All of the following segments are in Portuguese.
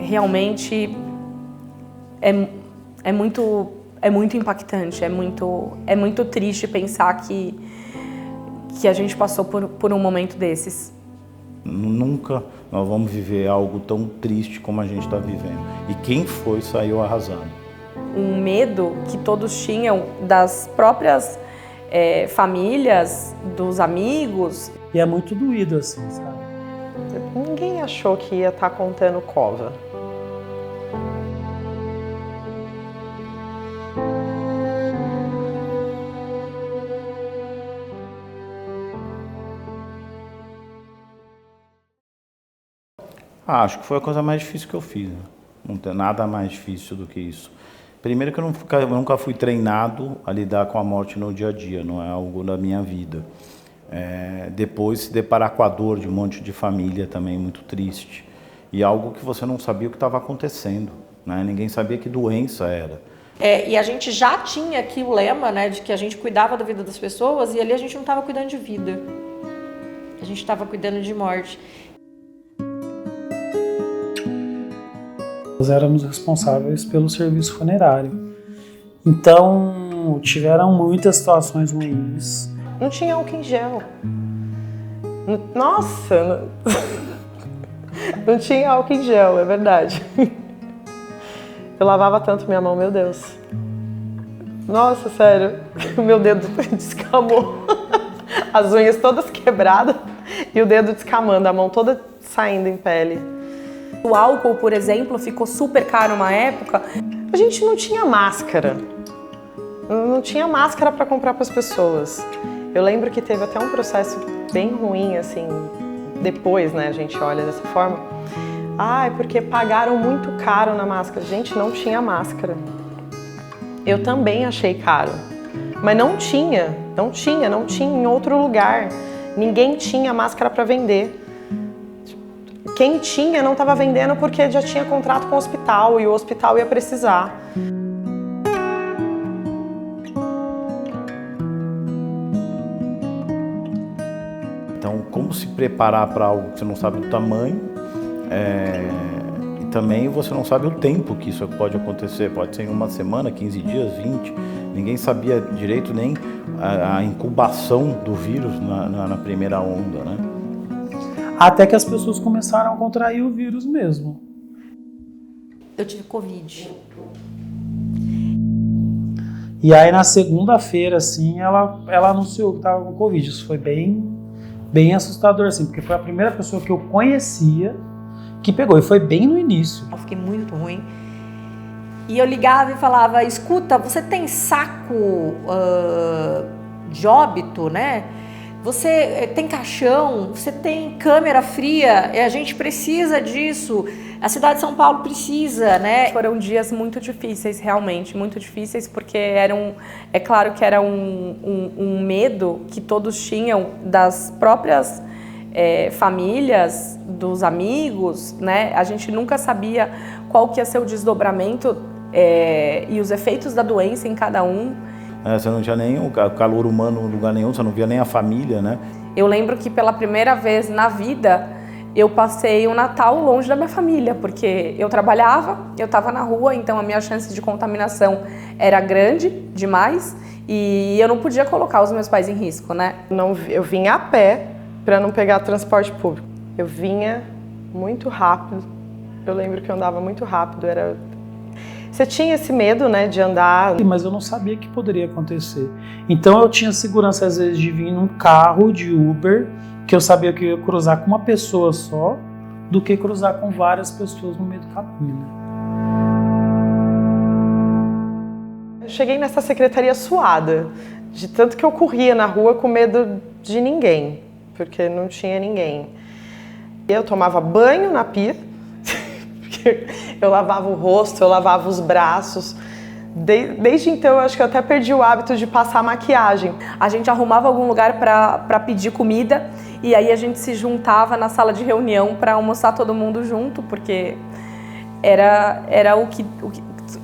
realmente é muito impactante, é muito triste pensar que a gente passou por um momento desses. Nunca nós vamos viver algo tão triste como a gente está vivendo. E quem foi saiu arrasando. Um medo que todos tinham das próprias famílias, dos amigos. E é muito doído assim, sabe? Ninguém achou que ia estar contando cova. Acho que foi a coisa mais difícil que eu fiz. Né? Não tem nada mais difícil do que isso. Primeiro que eu nunca fui treinado a lidar com a morte no dia a dia, não é algo da minha vida. Depois se deparar com a dor de um monte de família também muito triste. E algo que você não sabia o que estava acontecendo, né? Ninguém sabia que doença era. E a gente já tinha aqui o lema, né, de que a gente cuidava da vida das pessoas e ali a gente não estava cuidando de vida. A gente estava cuidando de morte. Nós éramos responsáveis pelo serviço funerário. Então, tiveram muitas situações ruins. Não tinha álcool em gel. Nossa! Não tinha álcool em gel, é verdade. Eu lavava tanto minha mão, meu Deus. Nossa, sério. Meu dedo descamou. As unhas todas quebradas e o dedo descamando, a mão toda saindo em pele. O álcool, por exemplo, ficou super caro uma época. A gente não tinha máscara. Não tinha máscara para comprar para as pessoas. Eu lembro que teve até um processo bem ruim, assim, depois, né, a gente olha dessa forma. Porque pagaram muito caro na máscara. Gente, não tinha máscara. Eu também achei caro. Mas não tinha em outro lugar. Ninguém tinha máscara para vender. Quem tinha não estava vendendo porque já tinha contrato com o hospital e o hospital ia precisar. Então, como se preparar para algo que você não sabe o tamanho, e também você não sabe o tempo que isso pode acontecer. Pode ser em uma semana, 15 dias, 20. Ninguém sabia direito nem a incubação do vírus na primeira onda, né? Até que as pessoas começaram a contrair o vírus mesmo. Eu tive Covid. E aí na segunda-feira, assim, ela anunciou que estava com Covid. Isso foi bem assustador, assim, porque foi a primeira pessoa que eu conhecia que pegou, e foi bem no início. Eu fiquei muito ruim. E eu ligava e falava, escuta, você tem saco de óbito, né? Você tem caixão, você tem câmera fria, a gente precisa disso, a cidade de São Paulo precisa, né? Foram dias muito difíceis, realmente, muito difíceis, porque é claro que era um medo que todos tinham das próprias famílias, dos amigos, né? A gente nunca sabia qual que ia ser o desdobramento e os efeitos da doença em cada um. Você não tinha nem o calor humano em lugar nenhum, você não via nem a família, né? Eu lembro que pela primeira vez na vida eu passei o Natal longe da minha família, porque eu trabalhava, eu estava na rua, então a minha chance de contaminação era grande demais e eu não podia colocar os meus pais em risco, né? Eu vinha a pé para não pegar transporte público. Eu vinha muito rápido. Eu lembro que eu andava muito rápido, Você tinha esse medo, né, de andar... Mas eu não sabia que poderia acontecer. Então eu tinha segurança, às vezes, de vir num carro de Uber, que eu sabia que eu ia cruzar com uma pessoa só, do que cruzar com várias pessoas no meio do caminho. Eu cheguei nessa secretaria suada, de tanto que eu corria na rua com medo de ninguém, porque não tinha ninguém. Eu tomava banho na pia, eu lavava o rosto, eu lavava os braços. Desde então, eu acho que eu até perdi o hábito de passar maquiagem. A gente arrumava algum lugar para pedir comida e aí a gente se juntava na sala de reunião para almoçar todo mundo junto, porque era o que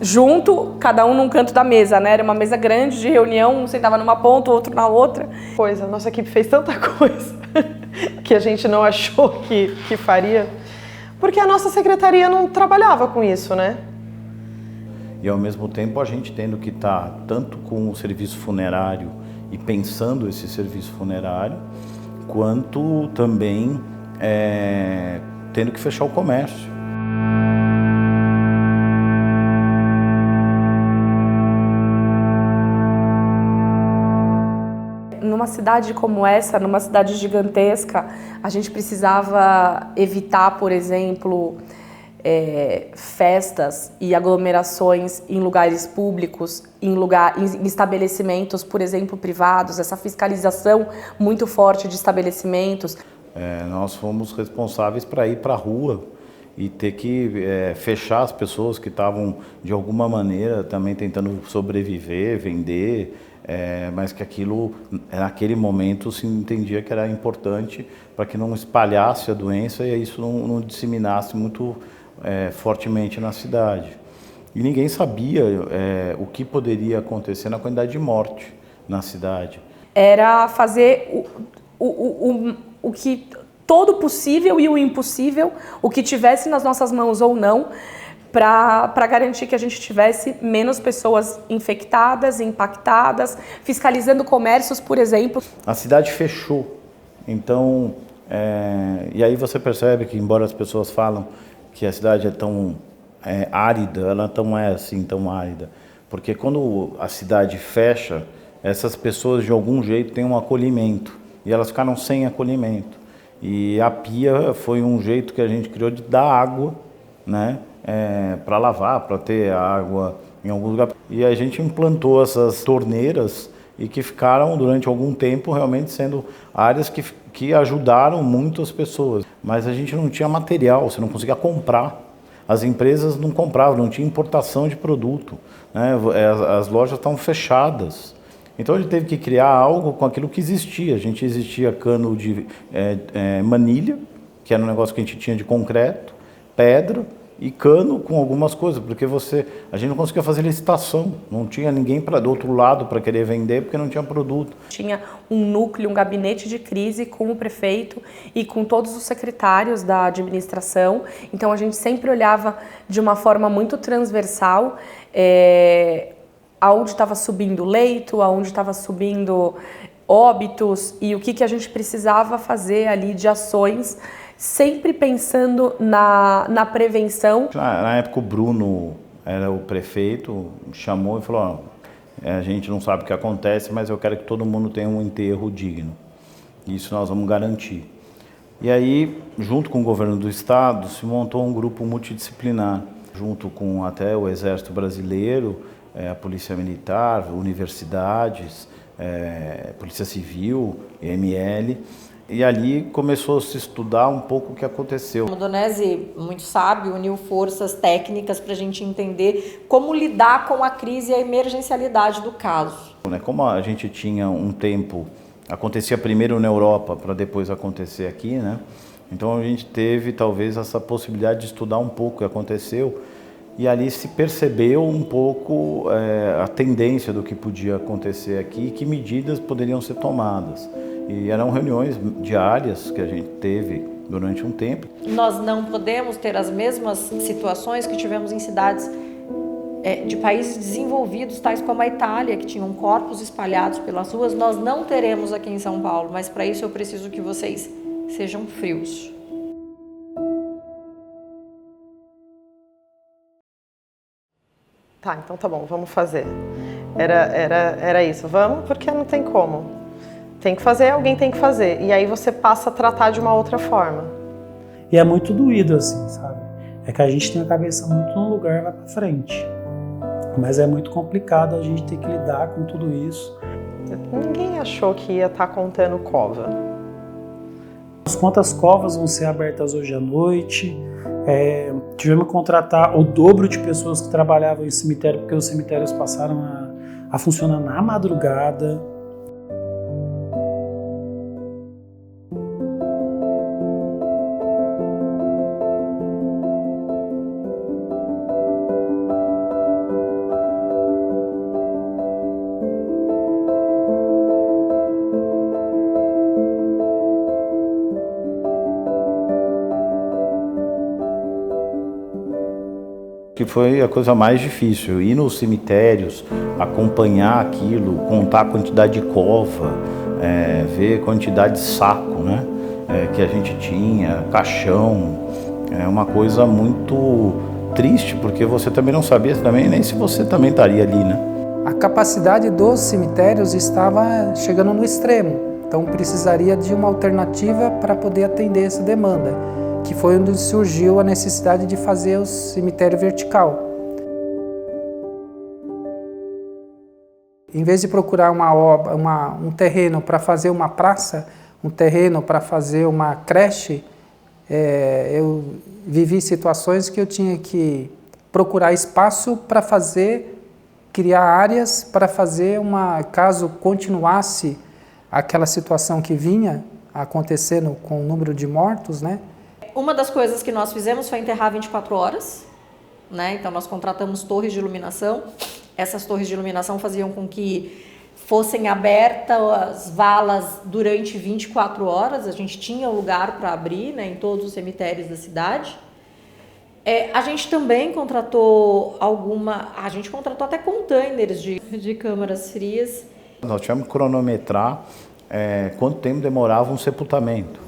junto, cada um num canto da mesa, né? Era uma mesa grande de reunião, um sentava numa ponta, o outro na outra. A nossa equipe fez tanta coisa que a gente não achou que faria. Porque a nossa secretaria não trabalhava com isso, né? E ao mesmo tempo a gente tendo que estar tanto com o serviço funerário e pensando esse serviço funerário, quanto também tendo que fechar o comércio. Numa cidade como essa, numa cidade gigantesca, a gente precisava evitar, por exemplo, festas e aglomerações em lugares públicos, em estabelecimentos, por exemplo, privados, essa fiscalização muito forte de estabelecimentos. Nós fomos responsáveis para ir para a rua e ter que fechar as pessoas que estavam, de alguma maneira, também tentando sobreviver, vender, mas que aquilo, naquele momento, se entendia que era importante para que não espalhasse a doença e isso não disseminasse muito fortemente na cidade. E ninguém sabia o que poderia acontecer na quantidade de morte na cidade. Era fazer o que todo possível e o impossível, o que tivesse nas nossas mãos ou não, para garantir que a gente tivesse menos pessoas infectadas, impactadas, fiscalizando comércios, por exemplo. A cidade fechou, então, e aí você percebe que, embora as pessoas falam que a cidade é tão árida, ela não é assim tão árida, porque quando a cidade fecha, essas pessoas de algum jeito têm um acolhimento, e elas ficaram sem acolhimento. E a pia foi um jeito que a gente criou de dar água, né? Para lavar, para ter água em algum lugar. E a gente implantou essas torneiras e que ficaram durante algum tempo realmente sendo áreas que ajudaram muito as pessoas. Mas a gente não tinha material, você não conseguia comprar. As empresas não compravam, não tinha importação de produto, né? As lojas estavam fechadas. Então a gente teve que criar algo com aquilo que existia. Existia cano de manilha, que era um negócio que a gente tinha de concreto, pedra, e cano com algumas coisas, porque a gente não conseguia fazer licitação, não tinha ninguém do outro lado para querer vender, porque não tinha produto. Tinha um núcleo, um gabinete de crise com o prefeito e com todos os secretários da administração, então a gente sempre olhava de uma forma muito transversal, aonde estava subindo leito, aonde estava subindo óbitos e o que a gente precisava fazer ali de ações, sempre pensando na prevenção. Na época o Bruno era o prefeito, me chamou e falou, a gente não sabe o que acontece, mas eu quero que todo mundo tenha um enterro digno. Isso nós vamos garantir. E aí, junto com o governo do estado, se montou um grupo multidisciplinar, junto com até o Exército Brasileiro, a Polícia Militar, universidades, Polícia Civil, EML. E ali começou a se estudar um pouco o que aconteceu. O Donesi, muito sábio, uniu forças técnicas para a gente entender como lidar com a crise e a emergencialidade do caso. Como a gente tinha um tempo, acontecia primeiro na Europa para depois acontecer aqui, né? Então a gente teve talvez essa possibilidade de estudar um pouco o que aconteceu e ali se percebeu um pouco a tendência do que podia acontecer aqui e que medidas poderiam ser tomadas. E eram reuniões diárias que a gente teve durante um tempo. Nós não podemos ter as mesmas situações que tivemos em cidades de países desenvolvidos, tais como a Itália, que tinham corpos espalhados pelas ruas. Nós não teremos aqui em São Paulo, mas para isso eu preciso que vocês sejam frios. Tá, então tá bom, vamos fazer. Era isso, vamos, porque não tem como. Tem que fazer, alguém tem que fazer. E aí você passa a tratar de uma outra forma. E é muito doído, assim, sabe? É que a gente tem a cabeça muito no lugar e vai pra frente. Mas é muito complicado a gente ter que lidar com tudo isso. Ninguém achou que ia estar contando cova. Quantas covas vão ser abertas hoje à noite? Tivemos que contratar o dobro de pessoas que trabalhavam em cemitério, porque os cemitérios passaram a funcionar na madrugada. Que foi a coisa mais difícil, ir nos cemitérios, acompanhar aquilo, contar a quantidade de cova, ver a quantidade de saco, né, que a gente tinha, caixão. É uma coisa muito triste, porque você também não sabia também, nem se você também estaria ali, né? A capacidade dos cemitérios estava chegando no extremo, então precisaria de uma alternativa para poder atender essa demanda, que foi onde surgiu a necessidade de fazer o cemitério vertical. Em vez de procurar um terreno para fazer uma praça, um terreno para fazer uma creche, eu vivi situações que eu tinha que procurar espaço para criar áreas para fazer caso continuasse aquela situação que vinha acontecendo com o número de mortos, né? Uma das coisas que nós fizemos foi enterrar 24 horas, né? Então nós contratamos torres de iluminação. Essas torres de iluminação faziam com que fossem abertas as valas durante 24 horas. A gente tinha lugar para abrir, né, em todos os cemitérios da cidade. A gente também contratou a gente contratou até containers de câmaras frias. Nós tivemos que cronometrar quanto tempo demorava um sepultamento.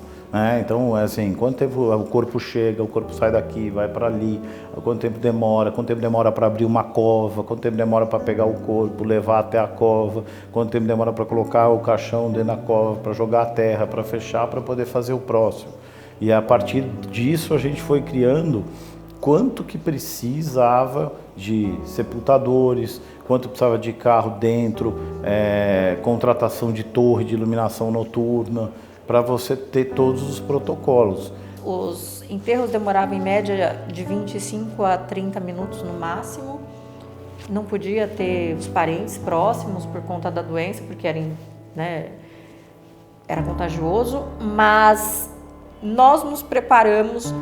Então, assim, quanto tempo o corpo chega, o corpo sai daqui, vai para ali, quanto tempo demora para abrir uma cova, quanto tempo demora para pegar o corpo, levar até a cova, quanto tempo demora para colocar o caixão dentro da cova, para jogar a terra, para fechar, para poder fazer o próximo. E a partir disso a gente foi criando quanto que precisava de sepultadores, quanto precisava de carro dentro, contratação de torre de iluminação noturna, para você ter todos os protocolos. Os enterros demoravam em média de 25 a 30 minutos no máximo. Não podia ter os parentes próximos por conta da doença, porque era contagioso, mas nós nos preparamos,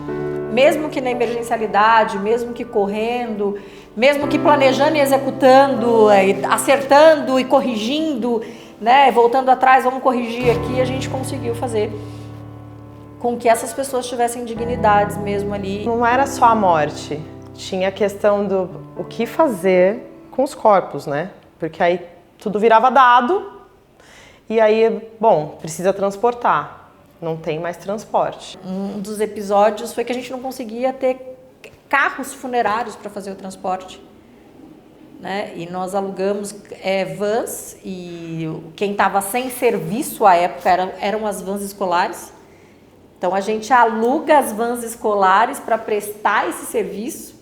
mesmo que na emergencialidade, mesmo que correndo, mesmo que planejando e executando, acertando e corrigindo, né, voltando atrás, vamos corrigir aqui, a gente conseguiu fazer com que essas pessoas tivessem dignidades mesmo ali. Não era só a morte, tinha a questão do o que fazer com os corpos, né? Porque aí tudo virava dado e aí, bom, precisa transportar, não tem mais transporte. Um dos episódios foi que a gente não conseguia ter carros funerários para fazer o transporte. Né? E nós alugamos vans, e quem estava sem serviço à época eram as vans escolares. Então a gente aluga as vans escolares para prestar esse serviço,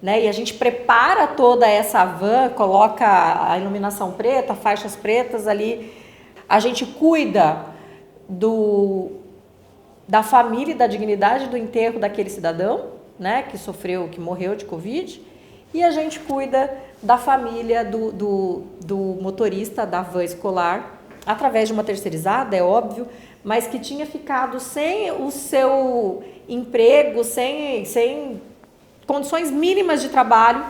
né? E a gente prepara toda essa van, coloca a iluminação preta, faixas pretas ali. A gente cuida da família e da dignidade do enterro daquele cidadão, né? Que morreu de Covid. E a gente cuida da família do motorista da van escolar, através de uma terceirizada, é óbvio, mas que tinha ficado sem o seu emprego, sem condições mínimas de trabalho,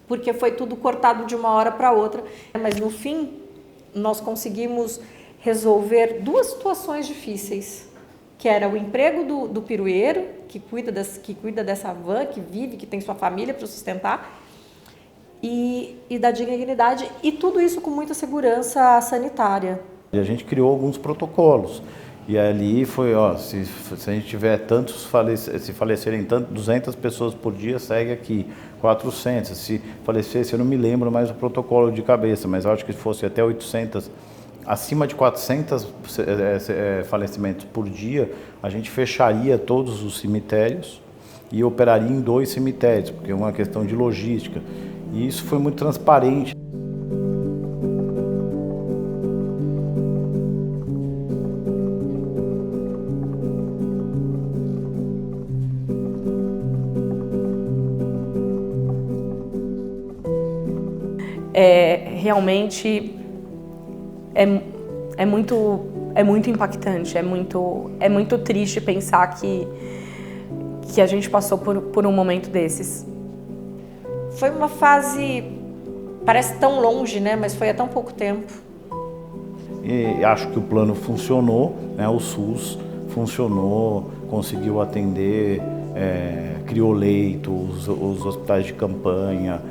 porque foi tudo cortado de uma hora para outra. Mas no fim, nós conseguimos resolver duas situações difíceis, que era o emprego do pirueiro, que cuida dessa van, que vive, que tem sua família para sustentar, e da dignidade, e tudo isso com muita segurança sanitária. E a gente criou alguns protocolos, e ali foi, se a gente tiver se falecerem 200 pessoas por dia, segue aqui, 400, se falecesse, eu não me lembro mais o protocolo de cabeça, mas eu acho que se fosse até 800, acima de 400 falecimentos por dia, a gente fecharia todos os cemitérios e operaria em 2 cemitérios, porque é uma questão de logística. E isso foi muito transparente. Realmente é muito impactante, é muito triste pensar que a gente passou por um momento desses. Foi uma fase, parece tão longe, né? Mas foi há tão pouco tempo. E acho que o plano funcionou, né? O SUS funcionou, conseguiu atender criou leitos, os hospitais de campanha,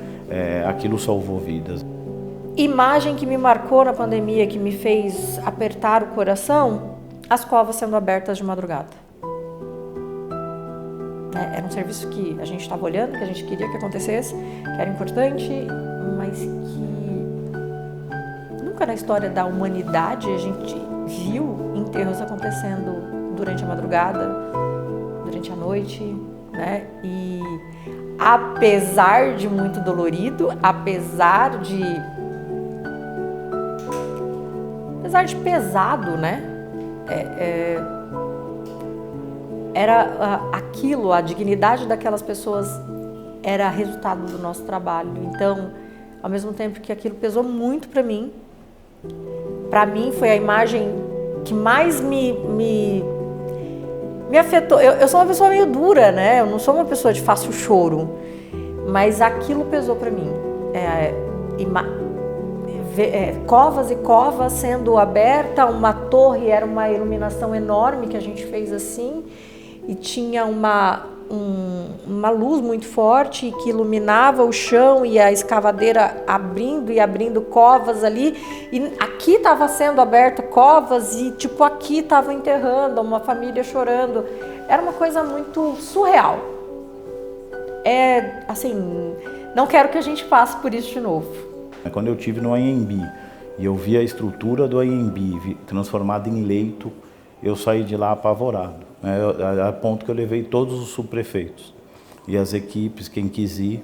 aquilo salvou vidas. Imagem que me marcou na pandemia, que me fez apertar o coração, as covas sendo abertas de madrugada. Era um serviço que a gente estava olhando, que a gente queria que acontecesse, que era importante, mas que nunca na história da humanidade a gente viu enterros acontecendo durante a madrugada, durante a noite, né? E apesar de muito dolorido, apesar de pesado, né? Era aquilo, a dignidade daquelas pessoas era resultado do nosso trabalho. Então, ao mesmo tempo que aquilo pesou muito para mim foi a imagem que mais me afetou. Eu sou uma pessoa meio dura, né? Eu não sou uma pessoa de fácil choro, mas aquilo pesou para mim. Covas e covas sendo aberta, uma torre, era uma iluminação enorme que a gente fez assim, e tinha uma luz muito forte que iluminava o chão e a escavadeira abrindo covas ali, e aqui estava sendo aberta covas e tipo aqui estava enterrando uma família chorando. Era uma coisa muito surreal. Assim, não quero que a gente passe por isso de novo. Quando eu estive no Anhembi e eu vi a estrutura do Anhembi transformada em leito, eu saí de lá apavorado, né? A ponto que eu levei todos os subprefeitos e as equipes, quem quis ir,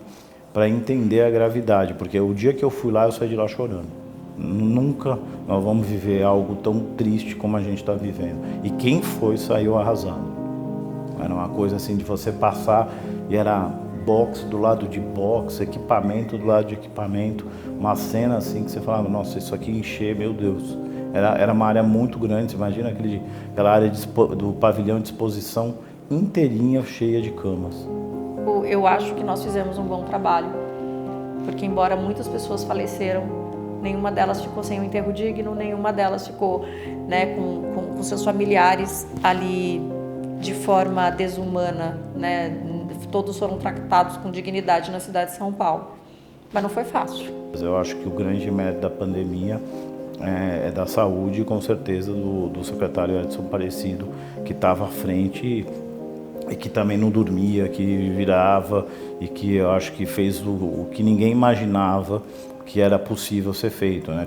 para entender a gravidade, porque o dia que eu fui lá, eu saí de lá chorando. Nunca nós vamos viver algo tão triste como a gente está vivendo. E quem foi, saiu arrasado. Era uma coisa assim de você passar e era box do lado de box, equipamento do lado de equipamento, uma cena assim que você falava, nossa, isso aqui encher, meu Deus. Era uma área muito grande, você imagina aquela área do pavilhão de exposição inteirinha cheia de camas. Eu acho que nós fizemos um bom trabalho, porque embora muitas pessoas faleceram, nenhuma delas ficou sem um enterro digno, nenhuma delas ficou, né, com seus familiares ali de forma desumana, né? Todos foram tratados com dignidade na cidade de São Paulo, mas não foi fácil. Eu acho que o grande mérito da pandemia é da saúde, com certeza, do secretário Edson Aparecido, que estava à frente e que também não dormia, que virava e que eu acho que fez o que ninguém imaginava que era possível ser feito, né?